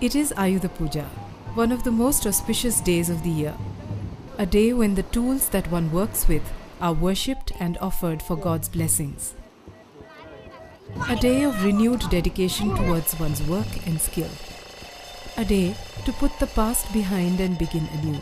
It is Ayudha Puja, one of the most auspicious days of the year. A day when the tools that one works with are worshipped and offered for God's blessings. A day of renewed dedication towards one's work and skill. A day to put the past behind and begin anew.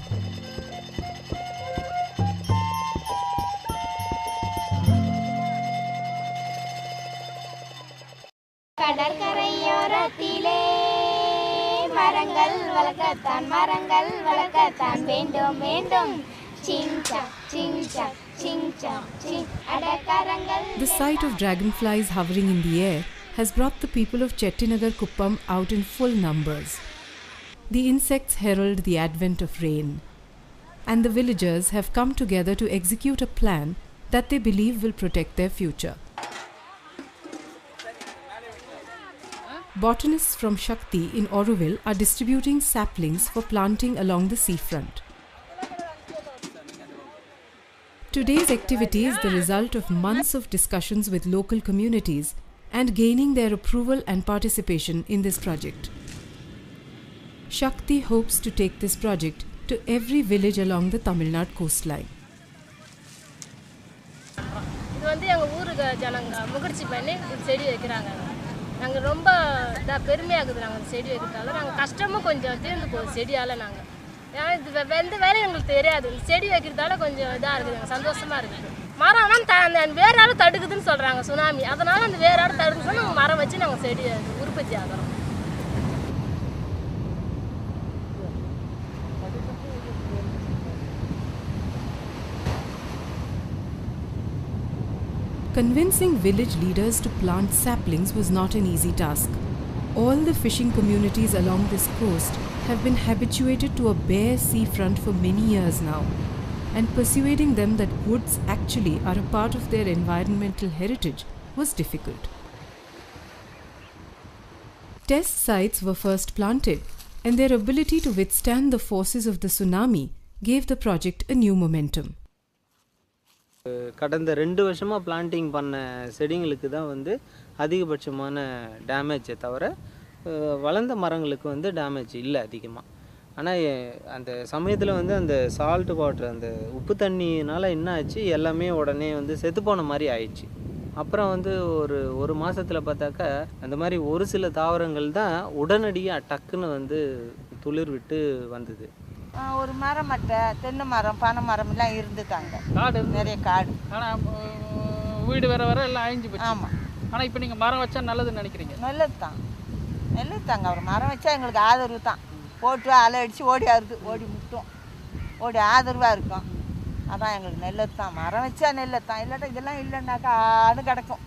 The sight of dragonflies hovering in the air has brought the people of Chettinagar Kuppam out in full numbers. The insects herald the advent of rain, and the villagers have come together to execute a plan that they believe will protect their future. Botanists from Shakti in Auroville are distributing saplings for planting along the seafront. Today's activity is the result of months of discussions with local communities and gaining their approval and participation in this project. Shakti hopes to take this project to every village along the Tamil Nadu coastline. நாங்கள் ரொம்ப பெருமையாகுது நாங்கள் செடி வைக்கிறதால நாங்கள் கஷ்டமும் கொஞ்சம் தீர்ந்து போகுது செடியால் நாங்கள் ஏன்னா இது எந்த வேலையும் எங்களுக்கு தெரியாது செடி வைக்கிறதால கொஞ்சம் இதாக இருக்குது சந்தோஷமாக இருக்குது மரம்னா அந்த வேறால் தடுக்குதுன்னு சொல்கிறாங்க சுனாமி அதனால் அந்த வேறால் தடுக்குன்னு சொல்லி நாங்கள் மரம் வச்சு நாங்கள் செடி உற்பத்தி ஆகிறோம். Convincing village leaders to plant saplings was not an easy task. All the fishing communities along this coast have been habituated to a bare seafront for many years now, and persuading them that woods actually are a part of their environmental heritage was difficult. Test sites were first planted, and their ability to withstand the forces of the tsunami gave the project a new momentum. கடந்த 2 வருஷமாக planting பண்ண செடிங்களுக்கு தான் வந்து அதிகபட்சமான டேமேஜை தவிர வளர்ந்த மரங்களுக்கு வந்து டேமேஜ் இல்லை அதிகமாக. ஆனால் அந்த சமயத்தில் வந்து அந்த சால்ட் வாட்டர் அந்த உப்பு தண்ணினால் என்ன ஆச்சு எல்லாமே உடனே வந்து செத்துப்போன மாதிரி ஆயிடுச்சு. அப்புறம் வந்து ஒரு மாதத்தில் பார்த்தாக்கா அந்த மாதிரி ஒரு சில தாவரங்கள் தான் உடனடியாக டக்குன்னு வந்து துளிர் விட்டு வந்தது. ஒரு மரம் மட்டை தென்னை மரம் பனை மரம் எல்லாம் இருந்துட்டாங்க காடு நிறைய காடு ஆனால் வீடு வேற வேற எல்லாம் அழிஞ்சு போச்சு. ஆமாம் ஆனால் இப்போ நீங்கள் மரம் வச்சா நல்லதுன்னு நினைக்கிறீங்க? நல்லது தாங்க அவர் மரம் வச்சா எங்களுக்கு ஆதரவு தான் போட்டு அலை அடித்து ஓடி முட்டும் ஓடி ஆதரவாக இருக்கும் அதான் எங்களுக்கு நல்லது தான் மரம் வச்சா நல்லது தான் இல்லாட்டா இதெல்லாம் இல்லைன்னாக்கா ஆடு கிடக்கும்.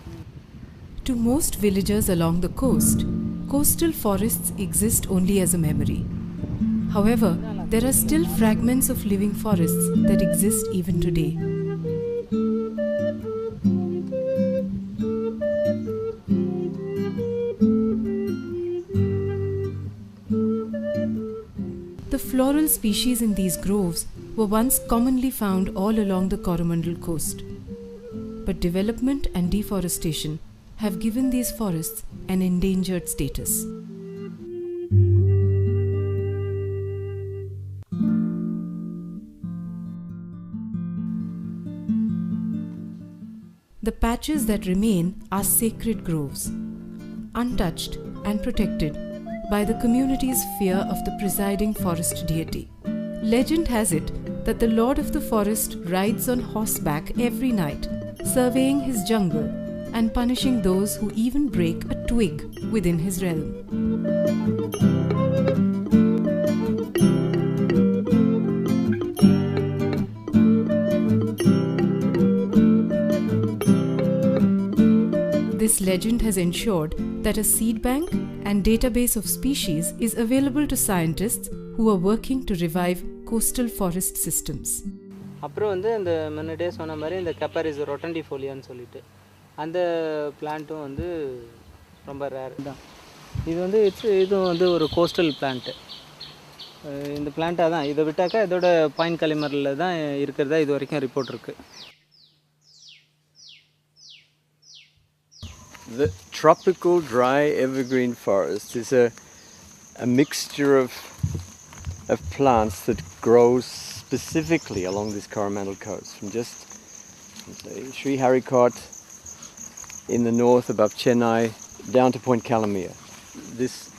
To most villagers along the coast, coastal forests exist only as a memory. However, there are still fragments of living forests that exist even today. The floral species in these groves were once commonly found all along the Coromandel coast. But development and deforestation have given these forests an endangered status. The patches that remain are sacred groves, untouched and protected by the community's fear of the presiding forest deity. Legend has it that the lord of the forest rides on horseback every night, surveying his jungle and punishing those who even break a twig within his realm. This legend has ensured that a seed bank and database of species is available to scientists who are working to revive coastal forest systems. அப்புறம் வந்து இந்த முன்னாடியே சொன்ன மாதிரி இந்த கப்பரிஸ் ரொட்டண்டிஃபோலியான்னு சொல்லிட்டு அந்த பிளான்ட்டும் வந்து ரொம்ப ரேர் தான். இது வந்து இது வந்து ஒரு கோஸ்டல் பிளான்ட்டு. இந்த பிளான்ட்டாக தான் இதை விட்டாக்கா இதோட பாயிண்ட் கலிமரில் தான் இருக்கிறதா இது வரைக்கும் ரிப்போர்ட் இருக்குது. The tropical dry evergreen forest is a a mixture of plants that grows specifically along this Coromandel coast, from just say, Sri Harikot in the north above Chennai down to Point Calamere. This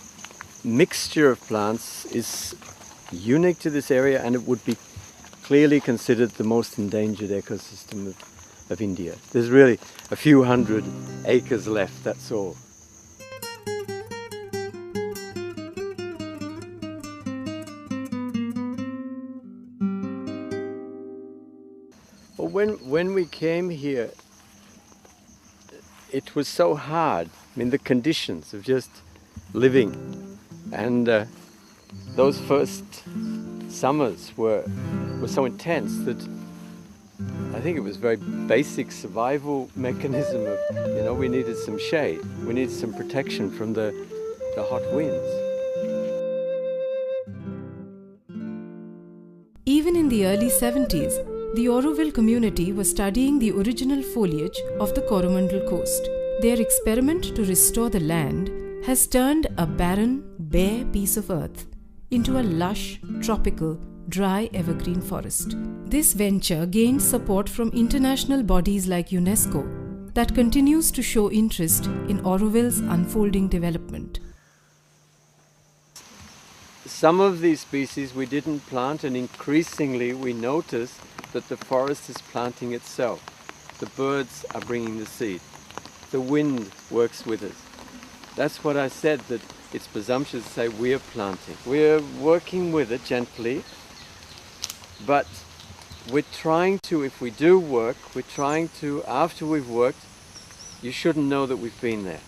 mixture of plants is unique to this area, and it would be clearly considered the most endangered ecosystem of India. There's really a few hundred acres left, that's all. Well, when we came here, it was so hard. I mean, the conditions of just living, and those first summers were so intense that I think it was a very basic survival mechanism of, we needed some shade, we needed some protection from the hot winds. Even in the early 70s, the Auroville community was studying the original foliage of the Coromandel coast. Their experiment to restore the land has turned a barren, bare piece of earth into a lush, tropical, dry evergreen forest. This venture gained support from international bodies like UNESCO that continues to show interest in Auroville's unfolding development. Some of these species we didn't plant, and increasingly we notice that the forest is planting itself. The birds are bringing the seed. The wind works with us. That's what I said, that it's presumptuous to say we're planting. We're working with it gently, but we're trying to, if we do work, we're trying to, after we've worked, you shouldn't know that we've been there.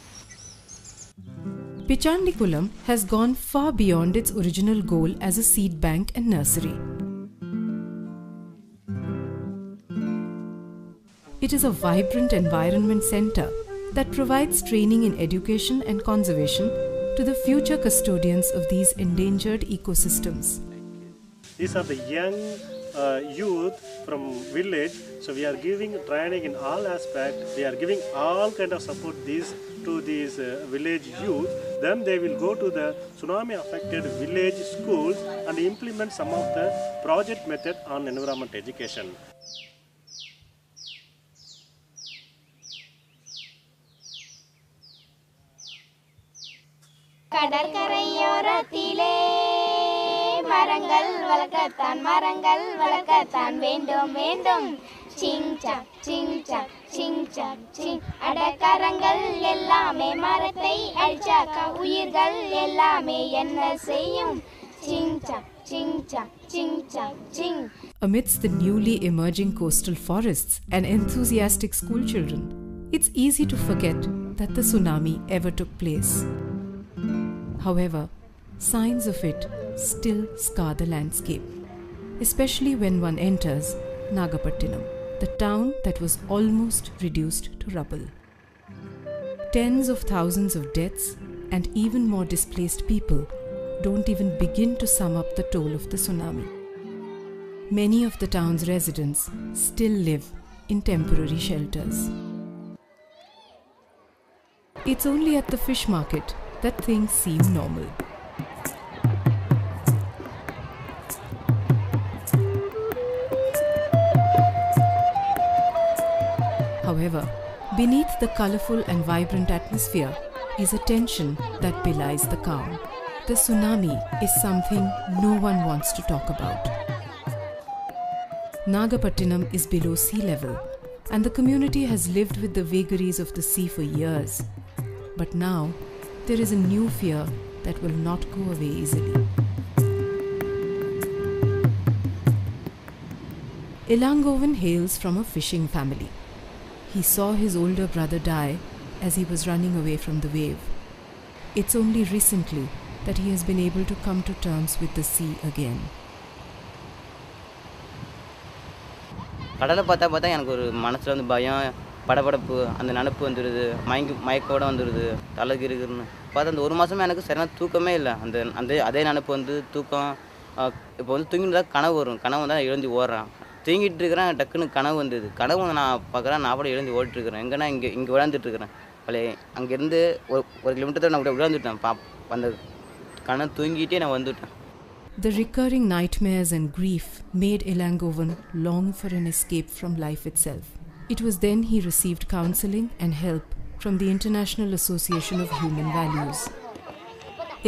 Pichandikulam has gone far beyond its original goal as a seed bank and nursery. It is a vibrant environment center that provides training in education and conservation to the future custodians of these endangered ecosystems. These are the young youth from village, so we are giving training in all aspects. We are giving all kind of support to these village youth. Then they will go to the tsunami affected village schools and implement some of the project method on environment education. கடற்கரையோரத்திலே மரங்கள் வளர்க்கத்தான் வேண்டும் வேண்டும் Singh chuck Singh அடக்கரங்கள் எல்லாமே மரத்தை அழிச்சாக்க உயிர்கள் எல்லாமே என்ன செய்யும் சிங் சக். Amidst the newly emerging coastal forests and enthusiastic schoolchildren, it's easy to forget that the tsunami ever took place. However, signs of it still scar the landscape, especially when one enters Nagapattinam, the town that was almost reduced to rubble. Tens of thousands of deaths and even more displaced people don't even begin to sum up the toll of the tsunami. Many of the town's residents still live in temporary shelters. It's only at the fish market that things seem normal. However, beneath the colorful and vibrant atmosphere is a tension that belies the calm. The tsunami is something no one wants to talk about. Nagapattinam is below sea level, and the community has lived with the vagaries of the sea for years. But now, there is a new fear that will not go away easily. Ilangovan hails from a fishing family. He saw his older brother die as he was running away from the wave. It's only recently that he has been able to come to terms with the sea again. கடலை பார்த்தா எனக்கு ஒரு மனசில் வந்து பயம், படபடப்பு, அந்த நினப்பு வந்துடுது, மயக்கோட வந்துடுது, தலைக்கு இருக்குன்னு பார்த்தா அந்த ஒரு மாதமே எனக்கு சரியான தூக்கமே இல்லை. அதே நினப்பு வந்து தூக்கம். இப்போ வந்து தூங்கிட்டு தான் கனவு வரும். கனவு வந்து நான் எழுந்து ஓடுறேன். தூங்கிட்டு இருக்கிறேன், டக்குன்னு கனவு வந்தது. கனவு வந்து நான் பார்க்குறேன், நான் கூட எழுந்து ஓடிட்டுருக்கிறேன். எங்கன்னா இங்கே விளையாண்டுட்டுருக்கிறேன். பழைய அங்கேருந்து ஒரு கிலோமீட்டர் நான் விளையாண்டுட்டேன். அந்த கண்ணை தூங்கிட்டே நான் வந்துட்டேன். The recurring nightmares and grief made Elangovan long for an escape from life itself. It was then he received counseling and help from the International Association of Human Values.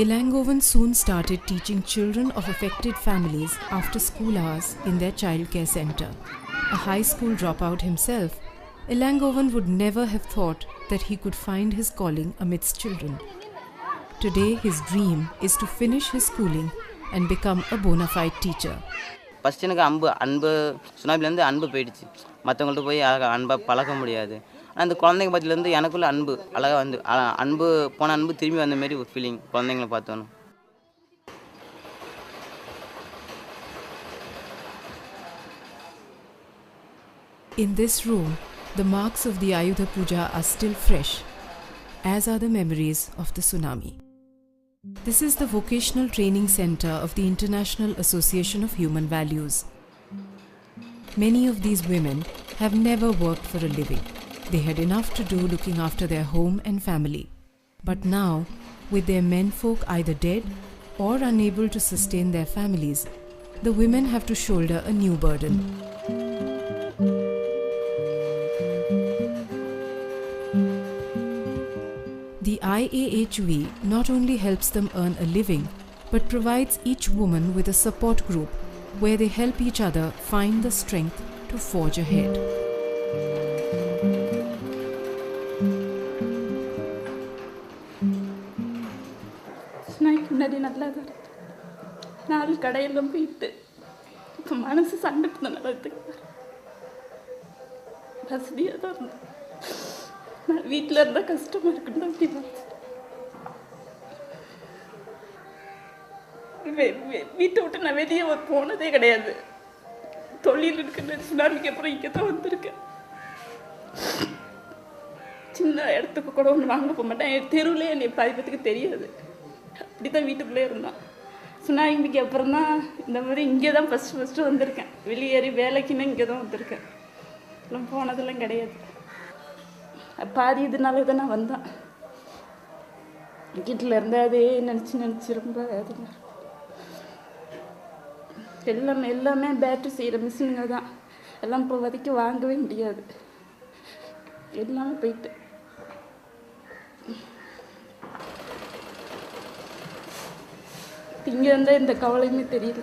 Elangovan soon started teaching children of affected families after school hours in their childcare center. A high school dropout himself, Elangovan would never have thought that he could find his calling amidst children. Today his dream is to finish his schooling and become a bona fide teacher. First எனக்கு அன்பு சுனாமிலேருந்து அன்பு போயிடுச்சு. மற்றவங்கள்ட்ட போய் அன்பாக பழக முடியாது. ஆனால் அந்த குழந்தைங்க பற்றிலேருந்து எனக்குள்ள அன்பு அழகாக வந்து அன்பு போன அன்பு திரும்பி வந்த மாரி ஒரு ஃபீலிங் குழந்தைங்களை பார்த்தோன்னு. In this room, the marks of the Ayudha Puja are still fresh, as are the memories of the tsunami. This is the Vocational Training Center of the International Association of Human Values. Many of these women have never worked for a living. They had enough to do looking after their home and family. But now, with their menfolk either dead or unable to sustain their families, the women have to shoulder a new burden. The IAHV not only helps them earn a living, but provides each woman with a support group where they help each other find the strength to forge ahead. முன்னாடி நல்லா தான் நாலு கடையெல்லாம் போயிட்டு இப்போ மனசு சண்டைக்கு தான் நடத்துக்கு வசதியாக தான் இருந்தேன். நான் வீட்டில் இருந்தால் கஷ்டமாக இருக்குன்னு தான் அப்படி வீட்டை விட்டு நான் வெளியே போனதே கிடையாது. தொழில் இருக்குன்னு சுனாமிக்கு அப்புறம் இங்கே தான் வந்திருக்கேன். சின்ன இடத்துக்கு கூட ஒன்று வாங்க போக மாட்டேன். என் தெருவில் என்னை பாதிப்பதுக்கு தெரியாது. அப்படி தான் வீட்டுக்குள்ளே இருந்தான். சுனாமிக்கு அப்புறம் தான் இந்த மாதிரி இங்கே தான் ஃபஸ்ட்டு வந்திருக்கேன். வெளியேறி வேலைக்குன்னு இங்கே தான் வந்திருக்கேன். எல்லாம் போனதெல்லாம் கிடையாது. பாதி இதனால தான் நான் வந்தேன். வீட்டில் இருந்தால் அதே நினச்சி ரொம்ப வேதனை. எல்லாமே பேட்டரி செய்கிற மிஷினுங்க தான். எல்லாம் இப்போ வரைக்கும் வாங்கவே முடியாது. எல்லாமே போயிட்டு இங்கே இருந்தால் இந்த கவலையுமே தெரியல.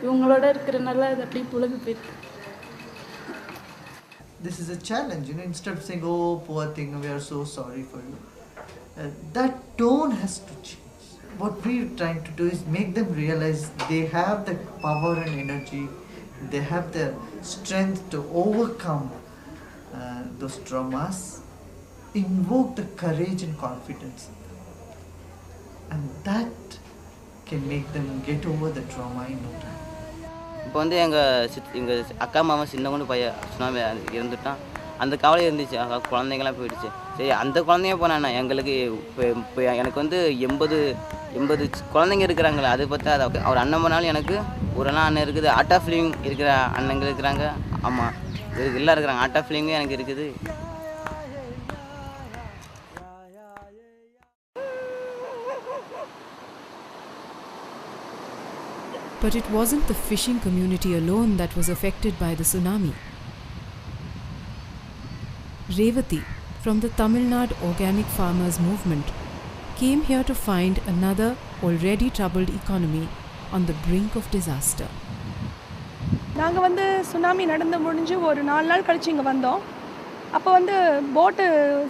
இவங்களோட இருக்கிறனால அது அப்படி புலம்பி போயிருக்கு. This is a challenge, instead of saying, oh, poor thing, we are so sorry for you. That tone has to change. What we're trying to do is make them realize they have the power and energy, they have the strength to overcome those traumas, invoke the courage and confidence. And that can make them get over the trauma in no time. இப்போ வந்து எங்கள் அக்கா மாமா சின்னவனு பையன் tsunami இருந்துட்டான். அந்த கவலை இருந்துச்சு. குழந்தைங்களாம் போயிடுச்சு. சரி, அந்த குழந்தைங்க போனா எங்களுக்கு இப்போ எனக்கு வந்து 80 குழந்தைங்க இருக்கிறாங்களே, அதை பார்த்தா அது அவர் அண்ணன் போனாலும் எனக்கு ஒரு அண்ணன் இருக்குது. ஆர்ட் ஆஃப் லிவிங் இருக்கிற அண்ணங்க இருக்கிறாங்க. ஆமாம், எல்லாம் இருக்கிறாங்க. ஆர்ட் ஆஃப் லிவிங்கும் எனக்கு இருக்குது. But it wasn't the fishing community alone that was affected by the tsunami. Revati, from the Tamil Nadu Organic Farmers Movement, came here to find another already troubled economy on the brink of disaster. நாங்கள் வந்து tsunami நடந்து முடிஞ்சு ஒரு 4 நாள் கழிச்சு இங்கே வந்தோம். அப்போ வந்து போட்டு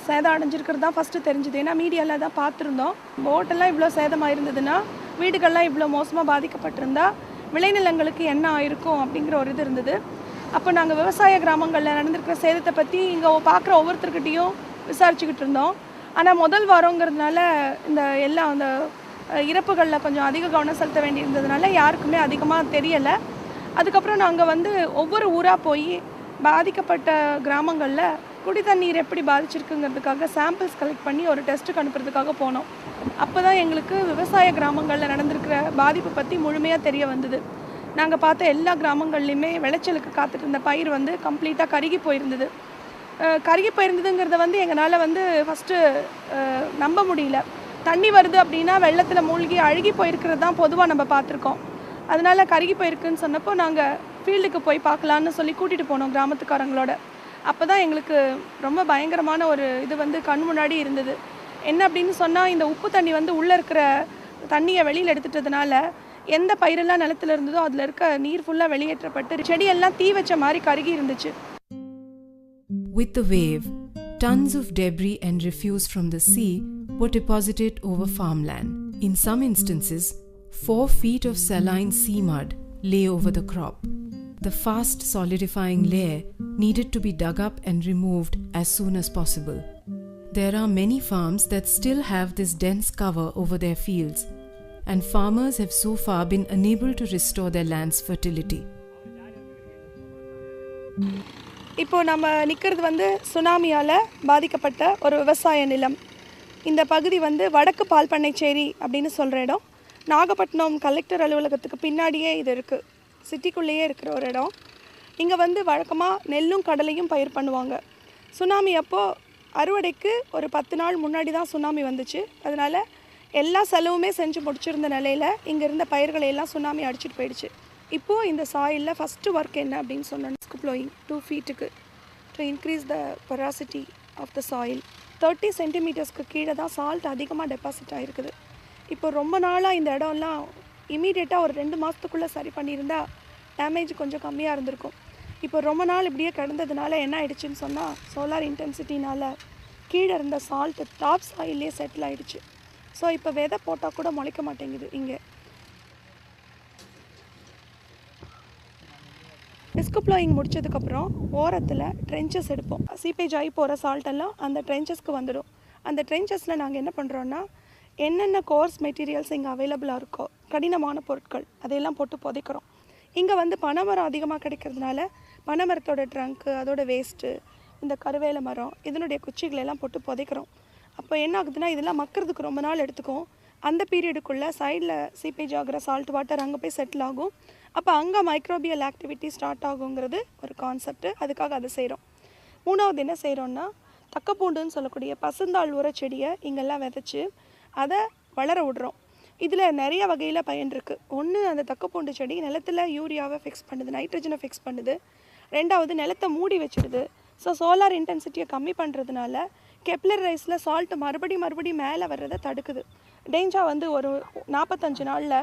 சேதம் அடைஞ்சிருக்கிறது தான் ஃபஸ்ட்டு தெரிஞ்சுது. ஏன்னா மீடியாவில் தான் பார்த்துருந்தோம். போட்டெல்லாம் இவ்வளோ சேதமாக இருந்ததுன்னா, வீடுகள்லாம் இவ்வளோ மோசமாக பாதிக்கப்பட்டிருந்தா விளைநிலங்களுக்கு என்ன ஆயிருக்கும் அப்படிங்கிற ஒரு இது இருந்தது. அப்போ நாங்கள் விவசாய கிராமங்களில் நடந்திருக்கிற சேதத்தை பற்றி இங்கே பார்க்குற ஒவ்வொருத்தர்கிட்டையும் விசாரிச்சுக்கிட்டு இருந்தோம். ஆனால் முதல் வாரங்கிறதுனால எல்லாம் அந்த இறப்புகளில் கொஞ்சம் அதிக கவனம் செலுத்த வேண்டியிருந்ததுனால யாருக்குமே அதிகமாக தெரியலை. அதுக்கப்புறம் நாங்கள் வந்து ஒவ்வொரு ஊராக போய் பாதிக்கப்பட்ட கிராமங்களில் குடி தண்ணீர் எப்படி பாதிச்சிருக்குங்கிறதுக்காக சாம்பிள்ஸ் கலெக்ட் பண்ணி ஒரு டெஸ்ட்டுக்கு அனுப்புறதுக்காக போனோம். அப்போ தான் எங்களுக்கு விவசாய கிராமங்களில் நடந்திருக்கிற பாதிப்பை பற்றி முழுமையாக தெரிய வந்தது. நாங்கள் பார்த்த எல்லா கிராமங்கள்லையுமே விளைச்சலுக்கு காத்துட்டு இருந்த பயிர் வந்து கம்ப்ளீட்டாக கருகி போயிருந்தது. கருகி போயிருந்ததுங்கிறத வந்து எங்களால் வந்து ஃபஸ்ட்டு நம்ப முடியல. தண்ணி வருது அப்படின்னா வெள்ளத்தில் மூழ்கி அழுகி போயிருக்கிறது தான் பொதுவாக நம்ம பார்த்துருக்கோம். அதனால கருகி போயிருக்குன்னு சொன்னப்போ நாங்கள் ஃபீல்டுக்கு போய் பார்க்கலான்னு சொல்லி கூட்டிகிட்டு போனோம் கிராமத்துக்காரங்களோட. அப்போ தான் எங்களுக்கு ரொம்ப பயங்கரமான ஒரு இது வந்து கண் முன்னாடி இருந்தது. என்ன அப்படின்னு சொன்னால், இந்த உப்பு தண்ணி வந்து உள்ளே இருக்கிற தண்ணியை வெளியில் எடுத்துட்டதுனால எந்த பயிரெல்லாம் நிலத்தில் இருந்ததோ அதில் இருக்க நீர் ஃபுல்லாக வெளியேற்றப்பட்டு செடியெல்லாம் தீ வச்ச மாதிரி கருகி இருந்துச்சு. With the wave, tons of debris and refuse from the sea were deposited over farmland. In some instances, 4 feet of saline sea mud lay over the crop. The fast solidifying layer needed to be dug up and removed as soon as possible. There are many farms that still have this dense cover over their fields, and farmers have so far been unable to restore their land's fertility. இப்போ நம்ம நிற்கிறது வந்து சுனாமியால் பாதிக்கப்பட்ட ஒரு விவசாய நிலம். இந்த பகுதி வந்து வடக்கு பால்பண்ணைச்சேரி அப்படின்னு சொல்கிற இடம். நாகப்பட்டினம் கலெக்டர் அலுவலகத்துக்கு பின்னாடியே இது இருக்குது. சிட்டிக்குள்ளேயே இருக்கிற ஒரு இடம். இங்கே வந்து வழக்கமாக நெல்லும் கடலையும் பயிர் பண்ணுவாங்க. சுனாமி அப்போது அறுவடைக்கு ஒரு 10 நாள் முன்னாடி தான் சுனாமி வந்துச்சு. அதனால் எல்லா செலவுமே செஞ்சு முடிச்சிருந்த நிலையில் இங்கே இருந்த பயிர்களை எல்லாம் சுனாமி அடிச்சுட்டு போயிடுச்சு. இப்போது இந்த சாயிலில் ஃபஸ்ட்டு ஒர்க் என்ன அப்படின்னு சொன்னோம், ப்ளோயிங் 2 ஃபீட்டுக்கு to increase the porosity of the soil. 30 சென்டிமீட்டர்ஸ்க்கு கீழே தான் சால்ட் அதிகமாக டெபாசிட் ஆகிருக்குது. இப்போ ரொம்ப நாளாக இந்த இடம்லாம் இமீடியட்டாக ஒரு 2 மாதத்துக்குள்ளே சரி பண்ணியிருந்தா டேமேஜ் கொஞ்சம் கம்மியாக இருந்திருக்கும். இப்போ ரொம்ப நாள் இப்படியே கிடந்ததுனால என்ன ஆயிடுச்சுன்னு சொன்னால், சோலார் இன்டென்சிட்டினால் கீழே இருந்த சால்ட்டு டாப் சாயிலே செட்டில் ஆகிடுச்சு. ஸோ இப்போ விதை போட்டால் கூட முளைக்க மாட்டேங்குது. இங்கே டிஸ்க் ப்ளோயிங் முடிச்சதுக்கப்புறம் ஓரத்தில் ட்ரென்ச்சஸ் எடுப்போம். சீப்பேஜ் ஆகி போகிற சால்ட்டெல்லாம் அந்த ட்ரென்ச்சஸ்க்கு வந்துடும். அந்த ட்ரென்ச்சஸில் நாங்கள் என்ன பண்ணுறோன்னா, என்னென்ன கோர்ஸ் மெட்டீரியல்ஸ் இங்கே அவைலபிளாக இருக்கோ, கடினமான பொருட்கள் அதையெல்லாம் போட்டு புதைக்கிறோம். இங்கே வந்து பனைமரம் அதிகமாக கிடைக்கிறதுனால பனைமரத்தோட ட்ரங்க்கு, அதோட வேஸ்ட்டு, இந்த கருவேல மரம் இதனுடைய குச்சிகளெல்லாம் போட்டு புதைக்கிறோம். அப்போ என்ன ஆகுதுன்னா, இதெல்லாம் மக்கிறதுக்கு ரொம்ப நாள் எடுத்துக்கும். அந்த பீரியடுக்குள்ளே சைடில் சீப்பேஜ் ஆகிற சால்ட் வாட்டர் அங்கே போய் செட்டில் ஆகும். அப்போ அங்கே மைக்ரோபியல் ஆக்டிவிட்டி ஸ்டார்ட் ஆகுங்கிறது ஒரு கான்செப்ட். அதுக்காக அதை செய்கிறோம். 3வது என்ன செய்கிறோன்னா, தக்கப்பூண்டுன்னு சொல்லக்கூடிய பசுந்தாள் உர செடியை இங்கெல்லாம் விதைச்சி அதை வளர விடுறோம். இதில் நிறைய வகையில் பயன் இருக்குது. ஒன்று, அந்த தக்கப்பூண்டு செடி நிலத்தில் யூரியாவை ஃபிக்ஸ் பண்ணுது, நைட்ரஜனை ஃபிக்ஸ் பண்ணுது. 2வது, நிலத்தை மூடி வச்சிடுது. ஸோ சோலார் இன்டென்சிட்டியை கம்மி பண்ணுறதுனால கெப்லர் ரைஸில் சால்ட்டு மறுபடியும் மேலே வர்றதை தடுக்குது. டேஞ்சா வந்து ஒரு 45 நாளில்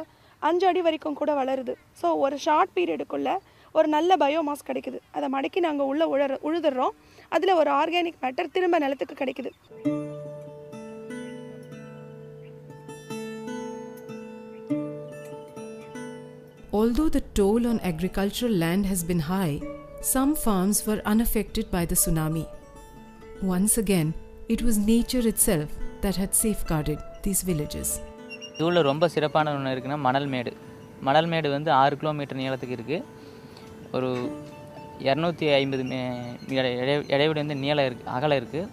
5 அடி வரைக்கும் கூட வளருது. ஸோ ஒரு ஷார்ட் பீரியடுக்குள்ளே ஒரு நல்ல பயோமாஸ் கிடைக்குது. அதை மடக்கி நாங்கள் உள்ளே உழுதுறோம். அதில் ஒரு ஆர்கானிக் மேட்டர் திரும்ப நிலத்துக்கு கிடைக்குது. Although the toll on agricultural land has been high, some farms were unaffected by the tsunami. Once again, it was nature itself that had safeguarded these villages. இதில் ரொம்ப சிறப்பான ஒன்று இருக்குன்னா மணல் மேடு வந்து 6 கிலோமீட்டர் நீளத்துக்கு இருக்குது. ஒரு 250 இடைவெளி வந்து அகலம் இருக்குது.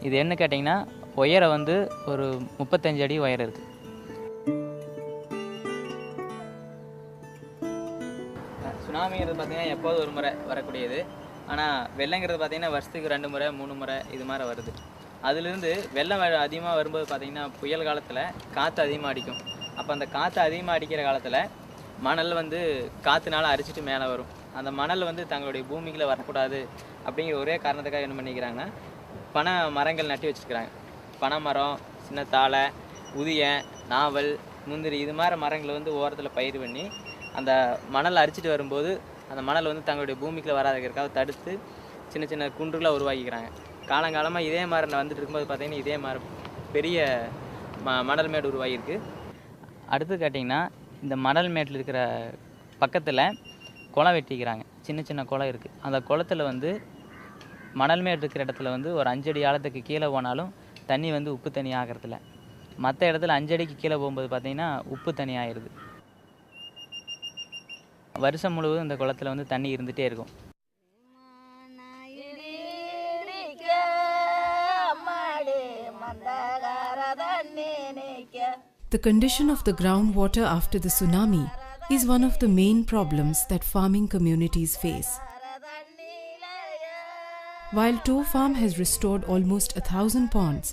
இது என்ன கேட்டிங்கன்னா, உயரம் வந்து ஒரு 35 அடி உயரம் இருக்குது. சுனாமிங்கிறது பார்த்திங்கன்னா எப்போது ஒரு முறை வரக்கூடியது. ஆனால் வெள்ளங்கிறது பார்த்திங்கன்னா வருஷத்துக்கு 2 முறை 3 முறை இது மாதிரி வருது. அதுலேருந்து வெள்ளம் அதிகமாக வரும்போது பார்த்திங்கன்னா புயல் காலத்தில் காற்று அதிகமாக அடிக்கும். அப்போ அந்த காற்று அதிகமாக அடிக்கிற காலத்தில் மணல் வந்து காற்றுனால அரிச்சிட்டு மேலே வரும். அந்த மணல் வந்து தங்களுடைய பூமிக்குள்ளே வரக்கூடாது அப்படிங்கிற ஒரே காரணத்துக்காக என்ன பண்ணிக்கிறாங்கன்னா, பனை மரங்கள் நட்டி வச்சுருக்கிறாங்க. பனை மரம், சின்ன தாழை, உதியன், நாவல், முந்திரி இது மாதிரி மரங்களை வந்து ஓரத்தில் பயிர் பண்ணி அந்த மணல் அரிச்சிட்டு வரும்போது அந்த மணல் வந்து தங்களுடைய பூமிக்குள்ளே வராதுக்கிறதுக்காக தடுத்து சின்ன சின்ன குன்றுகளாக உருவாக்கிக்கிறாங்க. காலங்காலமாக இதே மாதிரி வந்துட்டு இருக்கும்போது பார்த்திங்கன்னா இதே மாதிரி பெரிய மணல் மேடு உருவாகிருக்கு. அடுத்து கேட்டிங்கன்னா, இந்த மணல் மேட்டில் இருக்கிற பக்கத்தில் குளம் வெட்டிக்கிறாங்க. சின்ன சின்ன குளம் இருக்குது. அந்த குளத்தில் வந்து மணல் மேடு இருக்கிற இடத்துல வந்து ஒரு 5 அடி ஆழத்துக்கு கீழே போனாலும் தண்ணி வந்து உப்பு தண்ணி ஆகிறதில்ல. மற்ற இடத்துல 5 அடிக்கு கீழே போகும்போது பார்த்திங்கன்னா உப்பு தண்ணி ஆகிடுது. வருஷம் முழுவதும் இந்த குளத்தில் வந்து தண்ணி இருந்துகிட்டே இருக்கும். The condition of the groundwater after the tsunami is one of the main problems that farming communities face. While Toe Farm has restored almost 1,000 ponds,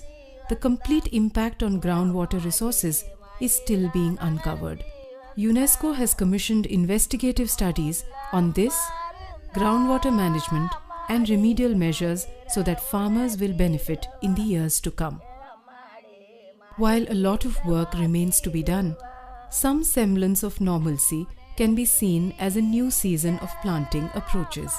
the complete impact on groundwater resources is still being uncovered. UNESCO has commissioned investigative studies on this, groundwater management, and remedial measures so that farmers will benefit in the years to come. While a lot of work remains to be done, some semblance of normalcy can be seen as a new season of planting approaches.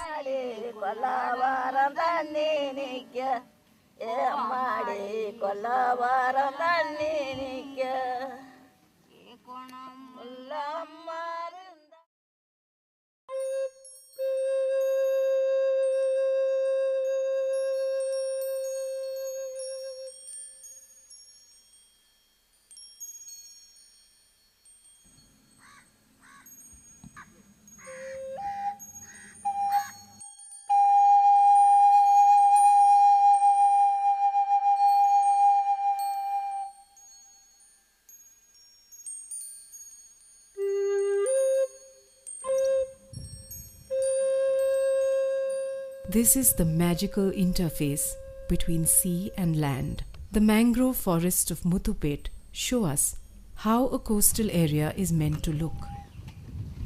This is the magical interface between sea and land. The mangrove forests of Muthupet show us how a coastal area is meant to look.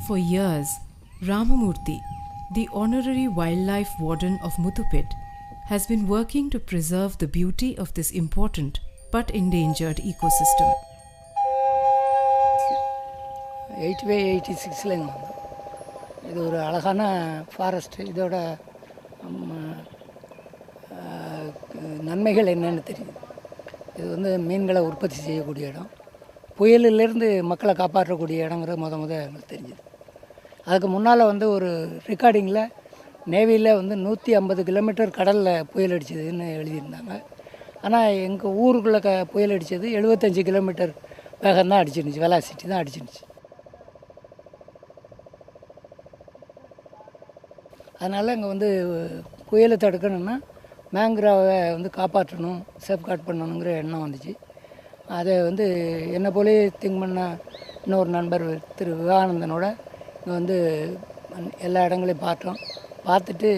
For years, Ramamurthy, the honorary wildlife warden of Muthupet, has been working to preserve the beauty of this important but endangered ecosystem. 85-86 இது ஒரு அழகான forest. இதோட நன்மைகள் என்னன்னு தெரியுது. இது வந்து மீன்களை உற்பத்தி செய்யக்கூடிய இடம், புயலிலிருந்து மக்களை காப்பாற்றக்கூடிய இடங்கிறது எங்களுக்கு தெரிஞ்சுது. அதுக்கு முன்னால் வந்து ஒரு ரெக்கார்டிங்கில் நேவியில் வந்து 150 கிலோமீட்டர் கடலில் புயல் அடிச்சதுன்னு எழுதியிருந்தாங்க. ஆனால் எங்கள் ஊருக்குள்ளே புயல் அடித்தது 75 கிலோமீட்டர் வேகம் தான் அடிச்சிருந்துச்சு, வெலாசிட்டி தான் அடிச்சிருந்துச்சு. அதனால் இங்கே வந்து புயலை தடுக்கணுன்னா மேங்க்ரோவை வந்து காப்பாற்றணும், சேஃப்கார்ட் பண்ணணுங்கிற எண்ணம் வந்துச்சு. அதை வந்து என்னை போலே திங்க் பண்ண இன்னொரு நண்பர் திரு விவேகானந்தனோட இங்கே வந்து எல்லா இடங்களையும் பார்த்துட்டு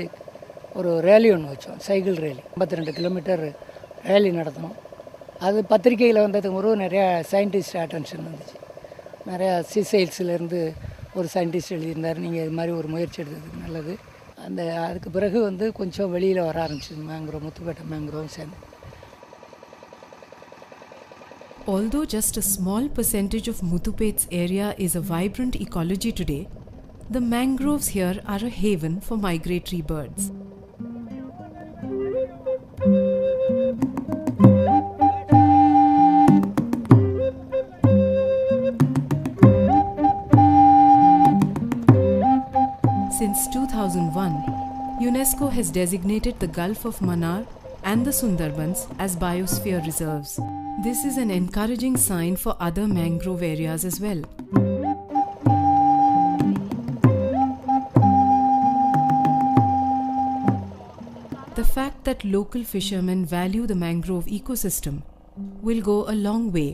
ஒரு ரேலி ஒன்று வச்சோம், சைக்கிள் ரேலி. 52 கிலோமீட்டர் ரேலி நடத்தணும். அது பத்திரிகையில் வந்ததுக்கு ஒரு நிறையா சயின்டிஸ்ட் அட்டென்ஷன் வந்துச்சு. நிறையா சீசைல்ஸ்லேருந்து ஒரு சயின்டிஸ்ட் எழுதியிருந்தார், நீங்கள் இது மாதிரி ஒரு முயற்சி எடுத்ததுக்கு நல்லது. அதுக்கு பிறகு வந்து கொஞ்சம் வெளியில் வர ஆரம்பிச்சிது மேங்க்ரோவ், முத்துப்பேட்டை மேங்க்ரோவும் சேர்ந்து. Although just a small percentage of Muthupet's area is a vibrant ecology today, the mangroves here are a haven for migratory birds. Since 2001, UNESCO has designated the Gulf of Mannar and the Sundarbans as biosphere reserves. This is an encouraging sign for other mangrove areas as well. The fact that local fishermen value the mangrove ecosystem will go a long way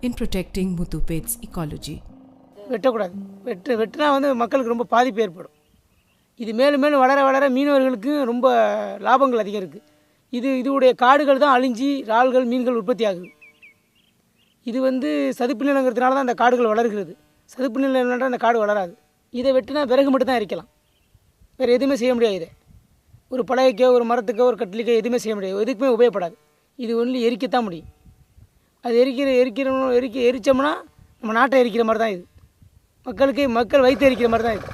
in protecting Muthupet's ecology. வெட்டக்கூடாது. வெட்டினா வந்து மக்களுக்கு ரொம்ப பாதிப்பு ஏற்படும். இது மேலும் மேலும் வளர வளர மீனவர்களுக்கு ரொம்ப லாபங்கள் அதிகம் இருக்குது. இதுடைய காடுகள் தான் அழிஞ்சி இறால்கள் மீன்கள் உற்பத்தி ஆகுது. இது வந்து சதுப்பு நிலங்கிறதுனால தான் அந்த காடுகள் வளர்கிறது. சதுப்பு நிலம் அந்த காடு வளராது. இதை வெட்டினா விறகு மட்டும் தான் எரிக்கலாம், வேறு எதுவுமே செய்ய முடியாது. இதை ஒரு பலகைக்கோ ஒரு மரத்துக்கோ ஒரு கட்டிலுக்கோ எதுவுமே செய்ய முடியாது, எதுக்குமே உபயோகப்படாது. இது ஒன்லி எரிக்கத்தான் முடியும். அது எரித்தோம்னா நம்ம நாட்டை எரிக்கிற மாதிரி தான் இது. மக்கள் வயிற்று எரிக்கிற மாதிரி தான் இது.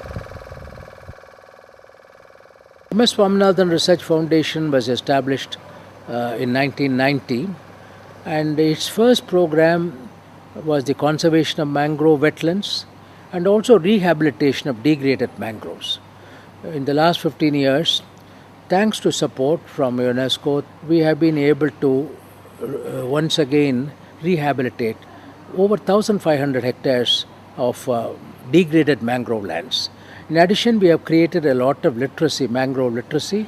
MS Swaminathan Research Foundation was established in 1990, and its first program was the conservation of mangrove wetlands and also rehabilitation of degraded mangroves. In the last 15 years, thanks to support from UNESCO, we have been able to once again rehabilitate over 1,500 hectares of degraded mangrove lands. In addition, we have created a lot of literacy, mangrove literacy,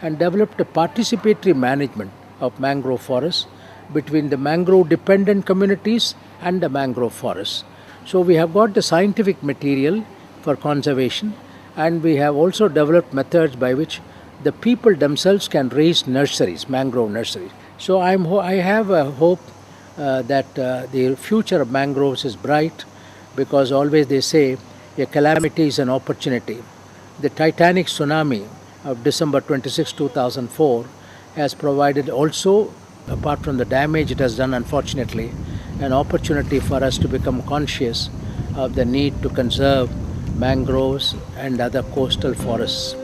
and developed a participatory management of mangrove forests between the mangrove dependent communities and the mangrove forests. So we have got the scientific material for conservation, and we have also developed methods by which the people themselves can raise nurseries, mangrove nurseries. So I have a hope that the future of mangroves is bright, because always they say a calamity is an opportunity. The Titanic tsunami of December 26, 2004 has provided also, apart from the damage it has done unfortunately, an opportunity for us to become conscious of the need to conserve mangroves and other coastal forests.